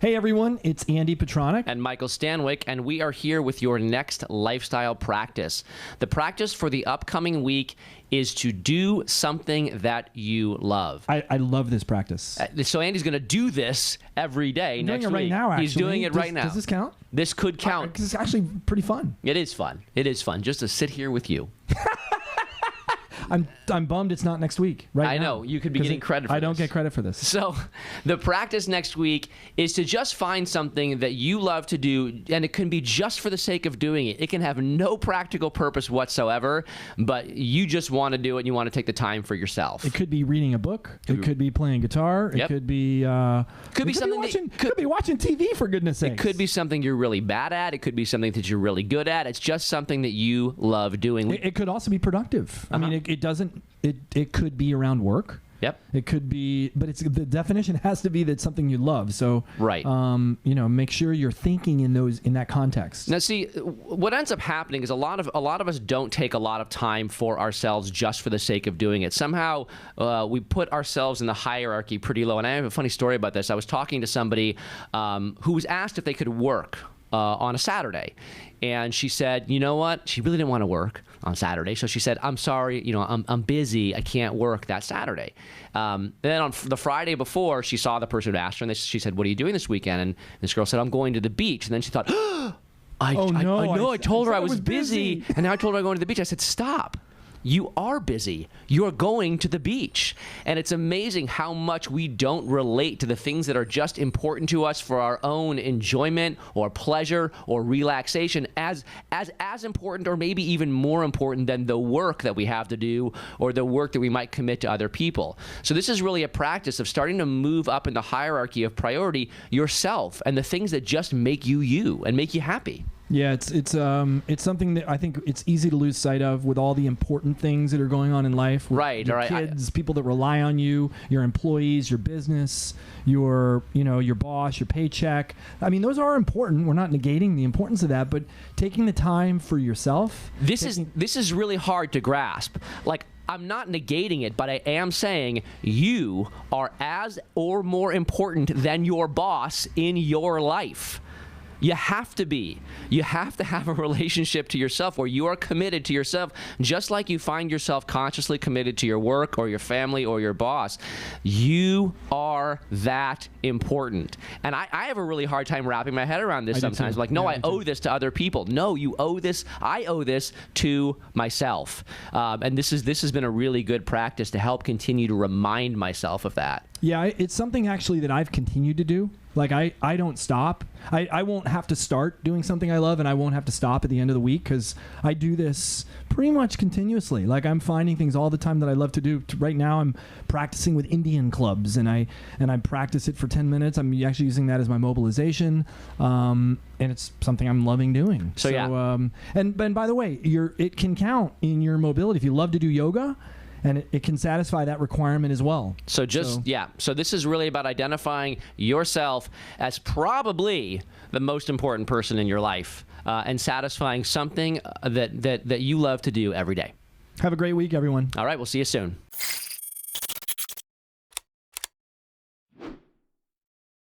Hey everyone, it's Andy Petronic. And Michael Stanwyck, and we are here with your next lifestyle practice. The practice for the upcoming week is to do something that you love. I love this practice. So Andy's going to do this every day I'm next doing it right week. now, actually. He's doing it right now. Does this count? This could count. Because it's actually pretty fun. It is fun. It is fun just to sit here with you. I'm bummed it's not next week. I now. know. You could be getting credit for this. I don't get credit for this. So the practice next week is to just find something that you love to do, and it can be just for the sake of doing it. It can have no practical purpose whatsoever, but you just want to do it and you want to take the time for yourself. It could be reading a book. It could be playing guitar. Yep. It could be could be watching TV, for goodness sakes. It could be something you're really bad at. It could be something that you're really good at. It's just something that you love doing. It could also be productive. I mean, it could be around work. Yep. It could be, but the definition has to be that something you love. So, right. Make sure you're thinking in that context. Now, see, what ends up happening is a lot of us don't take a lot of time for ourselves just for the sake of doing it. Somehow, we put ourselves in the hierarchy pretty low. And I have a funny story about this. I was talking to somebody who was asked if they could work on a Saturday. And she said, you know what? She really didn't want to work on Saturday. So she said, I'm sorry, I'm busy. I can't work that Saturday. Then on the Friday before, she saw the person who asked her, and she said, what are you doing this weekend? And this girl said, I'm going to the beach. And then she thought, I told her I was busy. And now I told her I'm going to the beach. I said, stop. You are busy. You're going to the beach. And it's amazing how much we don't relate to the things that are just important to us for our own enjoyment or pleasure or relaxation as important or maybe even more important than the work that we have to do or the work that we might commit to other people. So this is really a practice of starting to move up in the hierarchy of priority yourself and the things that just make you you and make you happy. Yeah, it's something that I think it's easy to lose sight of with all the important things that are going on in life. Right, your kids, people that rely on you, your employees, your business, your boss, your paycheck. I mean, those are important. We're not negating the importance of that, but taking the time for yourself. This is really hard to grasp. Like, I'm not negating it, but I am saying you are as or more important than your boss in your life. You have to be. You have to have a relationship to yourself where you are committed to yourself, just like you find yourself consciously committed to your work or your family or your boss. You are that important. And I have a really hard time wrapping my head around this sometimes. Like, no, I owe this to other people. No, you owe this. I owe this to myself. And this has been a really good practice to help continue to remind myself of that. Yeah, it's something actually that I've continued to do. Like, I don't stop. I won't have to start doing something I love, and I won't have to stop at the end of the week because I do this pretty much continuously. Like, I'm finding things all the time that I love to do. Right now, I'm practicing with Indian clubs, and I practice it for 10 minutes. I'm actually using that as my mobilization, and it's something I'm loving doing. So yeah. And by the way, it can count in your mobility. If you love to do yoga, and it can satisfy that requirement as well. So this is really about identifying yourself as probably the most important person in your life and satisfying something that you love to do every day. Have a great week, everyone. All right, we'll see you soon.